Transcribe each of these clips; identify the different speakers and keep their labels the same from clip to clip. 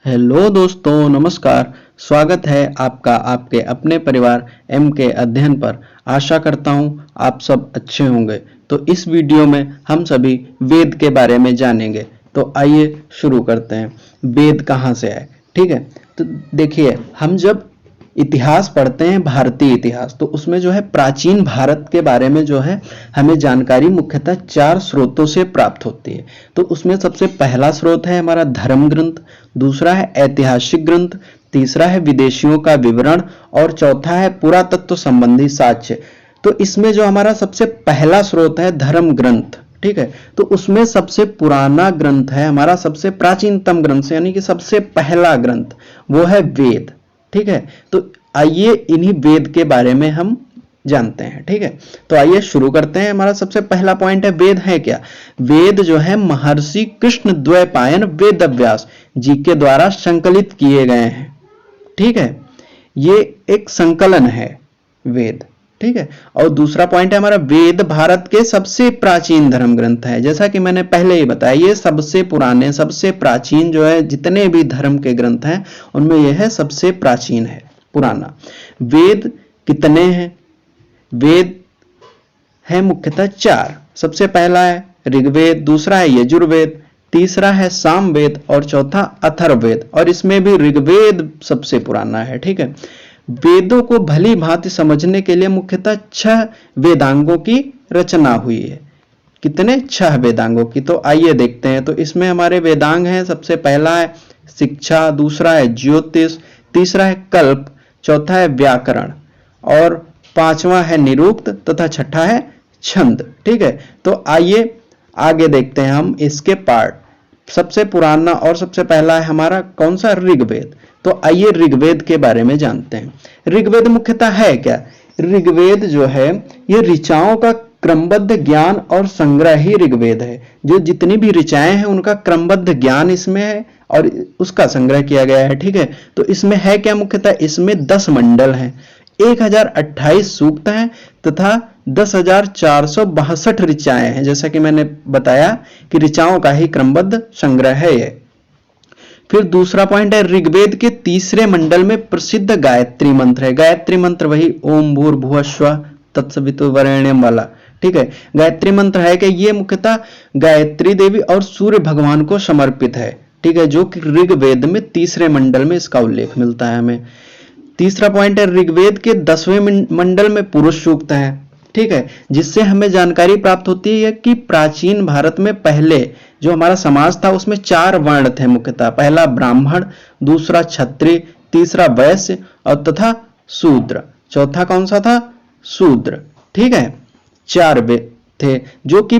Speaker 1: Hello दोस्तों, नमस्कार। स्वागत है आपका आपके अपने परिवार एम के अध्ययन पर। आशा करता हूँ आप सब अच्छे होंगे। तो इस वीडियो में हम सभी वेद के बारे में जानेंगे। तो आइए शुरू करते हैं। वेद कहाँ से आए? ठीक है, तो देखिए, हम जब इतिहास पढ़ते हैं, भारतीय इतिहास, तो उसमें जो है प्राचीन भारत के बारे में जो है हमें जानकारी मुख्यतः 4 स्रोतों से प्राप्त होती है। तो उसमें सबसे पहला स्रोत है हमारा धर्म ग्रंथ, दूसरा है ऐतिहासिक ग्रंथ, तीसरा है विदेशियों का विवरण और चौथा है पुरातत्व संबंधी साक्ष्य। तो इसमें जो हमारा सबसे पहला स्रोत है धर्म ग्रंथ, ठीक है, तो उसमें सबसे पुराना ग्रंथ है हमारा, सबसे प्राचीनतम ग्रंथ यानी कि सबसे पहला ग्रंथ वो है वेद। ठीक है, तो आइए इन्हीं वेद के बारे में हम जानते हैं। ठीक है, तो आइए शुरू करते हैं। हमारा सबसे पहला पॉइंट है वेद है क्या? वेद जो है महर्षि कृष्ण द्वैपायन वेदव्यास जी के द्वारा संकलित किए गए हैं। ठीक है, ये एक संकलन है वेद। ठीक है, और दूसरा पॉइंट है हमारा वेद भारत के सबसे प्राचीन धर्म ग्रंथ है। जैसा कि मैंने पहले ही बताया, ये सबसे पुराने, सबसे प्राचीन जो है जितने भी धर्म के ग्रंथ हैं उनमें यह है सबसे प्राचीन है, पुराना। वेद कितने हैं? वेद है मुख्यतः 4। सबसे पहला है ऋग्वेद, दूसरा है यजुर्वेद, तीसरा है सामवेद और चौथा अथर्ववेद। और इसमें भी ऋग्वेद सबसे पुराना है। ठीक है, वेदों को भली भांति समझने के लिए मुख्यतः 6 वेदांगों की रचना हुई है। कितने? 6 वेदांगों की। तो आइए देखते हैं। तो इसमें हमारे वेदांग हैं, सबसे पहला है शिक्षा, दूसरा है ज्योतिष, तीसरा है कल्प, चौथा है व्याकरण और पांचवा है निरुक्त तथा छठा है छंद। ठीक है, तो आइए आगे देखते हैं हम इसके पार्ट। सबसे पुराना और सबसे पहला है हमारा कौन सा? ऋग्वेद। तो आइए ऋग्वेद के बारे में जानते हैं। ऋग्वेद मुख्यतः है क्या? ऋग्वेद जो है ये ऋचाओं का क्रमबद्ध ज्ञान और संग्रह ही ऋग्वेद है। जो जितनी भी ऋचाएं हैं उनका क्रमबद्ध ज्ञान इसमें है और उसका संग्रह किया गया है। ठीक है, तो इसमें है क्या? मुख्यतः इसमें 10 मंडल हैं, 1028 सूक्त हैं तथा 10,462 ऋचाएं हैं। जैसा कि मैंने बताया कि ऋचाओं का ही क्रमबद्ध संग्रह है ये। फिर दूसरा पॉइंट है ऋग्वेद के तीसरे मंडल में प्रसिद्ध गायत्री मंत्र है। गायत्री मंत्र वही ओम भूर्भुवः स्वः तत्सवितुर्वरेण्यम वाला। ठीक है, गायत्री मंत्र है कि ये मुख्यतः गायत्री देवी और सूर्य भगवान को समर्पित है। ठीक है, जो कि ऋग्वेद में तीसरे मंडल में इसका उल्लेख मिलता है हमें। तीसरा पॉइंट है ऋग्वेद के 10वें मंडल में पुरुष सूक्त है। ठीक है, जिससे हमें जानकारी प्राप्त होती है कि प्राचीन भारत में पहले जो हमारा समाज था उसमें 4 वर्ण थे मुख्यतः। पहला ब्राह्मण, दूसरा क्षत्रिय, तीसरा वैश्य और तथा शूद्र। चौथा कौन सा था? शूद्र। ठीक है, 4 वे थे जो कि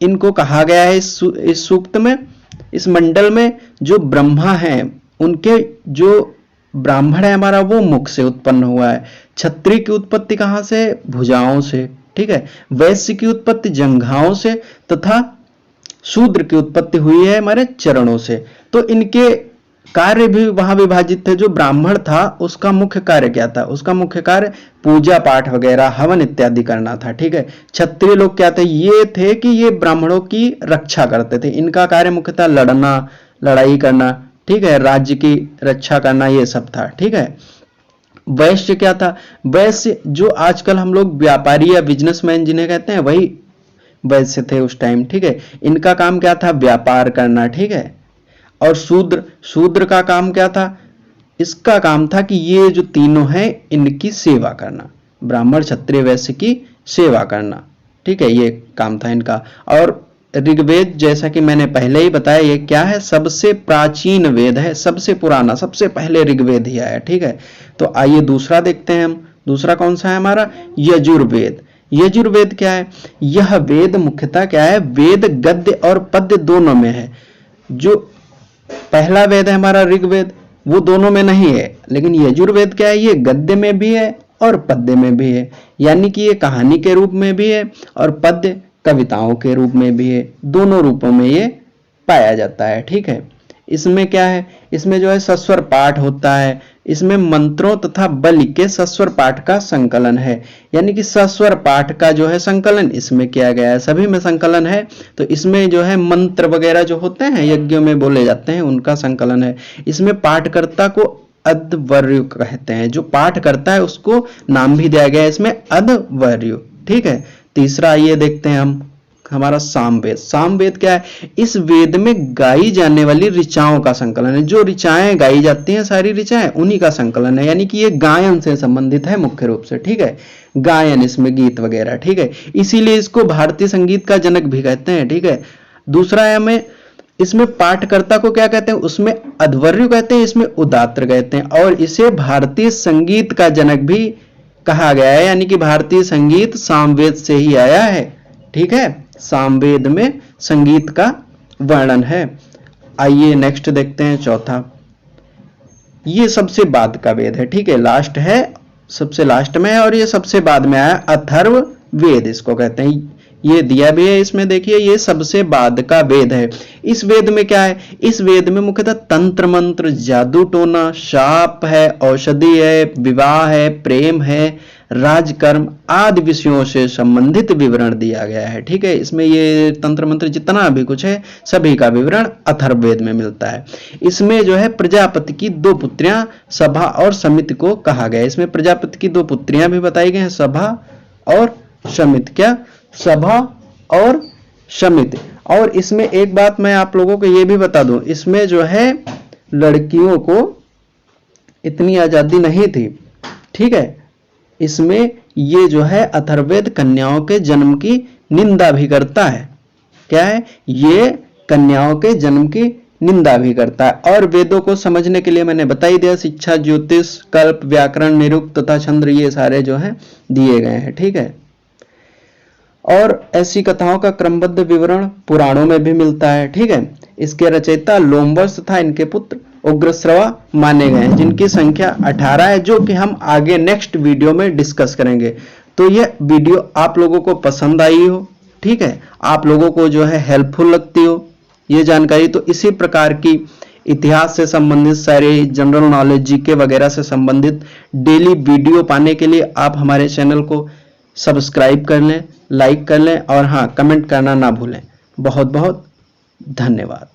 Speaker 1: इनको कहा गया है इस सूक्त में, इस मंडल में जो ब्रह्मा है उनके जो ब्राह्मण है हमारा वो मुख से उत्पन्न हुआ है। क्षत्रिय की उत्पत्ति कहां से? भुजाओं से। ठीक है, वैश्य की उत्पत्ति जंघाओं से तथा शूद्र की उत्पत्ति हुई है हमारे चरणों से। तो इनके कार्य भी वहां विभाजित थे। जो ब्राह्मण था उसका मुख्य कार्य क्या था? उसका मुख्य कार्य पूजा पाठ वगैरह, हवन इत्यादि करना था। ठीक है, क्षत्रिय लोग क्या थे? ये थे कि ये ब्राह्मणों की रक्षा करते थे। इनका कार्य मुख्यतः लड़ना, लड़ाई करना, ठीक है, राज्य की रक्षा करना, ये सब था। ठीक है, वैश्य क्या था? वैश्य जो आजकल हम लोग व्यापारी या बिजनेसमैन जिन्हें कहते हैं वही वैश्य थे उस टाइम। ठीक है, इनका काम क्या था? व्यापार करना। ठीक है, और शूद्र, शूद्र का काम क्या था? इसका काम था कि ये जो तीनों हैं इनकी सेवा करना, ब्राह्मण क्षत्रिय वैश्य की सेवा करना। ठीक है, ये काम था इनका। और ऋग्वेद जैसा कि मैंने पहले ही बताया ये क्या है? सबसे प्राचीन वेद है, सबसे पुराना, सबसे पहले ऋग्वेद ही आया। ठीक है, तो आइए दूसरा देखते हैं हम। दूसरा कौन सा है हमारा? यजुर्वेद। यजुर्वेद क्या है? यह वेद मुख्यतः क्या है? वेद गद्य और पद्य दोनों में है। जो पहला वेद है हमारा ऋग्वेद वो दोनों में नहीं है, लेकिन यजुर्वेद क्या है? ये गद्य में भी है और पद्य में भी है। यानी कि ये कहानी के रूप में भी है और पद्य कविताओं के रूप में भी है। दोनों रूपों में ये पाया जाता है। ठीक है, इसमें क्या है, इसमें जो है सस्वर पाठ होता है, इसमें मंत्रों तथा बलि के सस्वर पाठ का संकलन है, यानी कि सस्वर पाठ का जो है संकलन इसमें किया गया है, सभी में संकलन है। तो इसमें जो है मंत्र वगैरह जो होते हैं यज्ञों में बोले जाते हैं उनका संकलन है। इसमें पाठकर्ता को अध्वर्यु कहते हैं, जो पाठ करता है उसको नाम भी दिया गया है इसमें अध्वर्यु। ठीक है, तीसरा आइए देखते हैं हम हमारा सामवेद। सामवेद क्या है, इस वेद में गाई जाने वाली ऋचाओं का संकलन है, जो ऋचाएं गाई जाती हैं सारी ऋचाएं उन्हीं का संकलन है, यानी कि ये गायन से संबंधित है मुख्य रूप से। ठीक है, गायन इसमें गीत वगैरह। ठीक है, इसीलिए इसको भारतीय संगीत का जनक भी कहते हैं। ठीक है, दूसरा है हमें इसमें पाठकर्ता को क्या कहते हैं, उसमें अध्वर्यु कहते हैं, इसमें उदात्र कहते हैं, और इसे भारतीय संगीत का जनक भी कहा गया है, यानी कि भारतीय संगीत सामवेद से ही आया है। ठीक है, सामवेद में संगीत का वर्णन है। आइए नेक्स्ट देखते हैं चौथा, ये सबसे बाद का वेद है। ठीक है, लास्ट है, सबसे लास्ट में है और ये सबसे बाद में आया, अथर्व वेद इसको कहते हैं। ये दिया भी है इसमें, देखिए ये सबसे बाद का वेद है। इस वेद में क्या है, इस वेद में मुख्यतः तंत्र मंत्र, जादू टोना, शाप है, औषधि है, विवाह है, प्रेम है, राजकर्म आदि विषयों से संबंधित विवरण दिया गया है। ठीक है, इसमें ये तंत्र मंत्र जितना भी कुछ है सभी का विवरण अथर्ववेद में मिलता है। इसमें जो है प्रजापति की 2 पुत्रियां सभा और समिति को कहा गया है। इसमें प्रजापति की 2 पुत्रियां भी बताई गई हैं, सभा और समिति। क्या, सभा और समिति। और इसमें एक बात मैं आप लोगों को ये भी बता दूं, इसमें जो है लड़कियों को इतनी आजादी नहीं थी। ठीक है, इसमें ये जो है अथर्ववेद कन्याओं के जन्म की निंदा भी करता है। क्या है, ये कन्याओं के जन्म की निंदा भी करता है। और वेदों को समझने के लिए मैंने बता ही दिया, शिक्षा, ज्योतिष, कल्प, व्याकरण, निरुक्त तथा छंद, ये सारे जो है दिए गए हैं। ठीक है, और ऐसी कथाओं का क्रमबद्ध विवरण पुराणों में भी मिलता है। ठीक है, इसके रचयिता लोमवर्ष तथा इनके पुत्र उग्रश्रवा माने गए हैं, जिनकी संख्या 18 है, जो कि हम आगे नेक्स्ट वीडियो में डिस्कस करेंगे। तो ये वीडियो आप लोगों को पसंद आई हो, ठीक है, आप लोगों को जो है हेल्पफुल लगती हो ये जानकारी, तो इसी प्रकार की इतिहास से संबंधित सारे जनरल नॉलेज, जीके वगैरह से संबंधित डेली वीडियो पाने के लिए आप हमारे चैनल को सब्सक्राइब कर लें, लाइक कर लें और हाँ, कमेंट करना ना भूलें। बहुत बहुत धन्यवाद।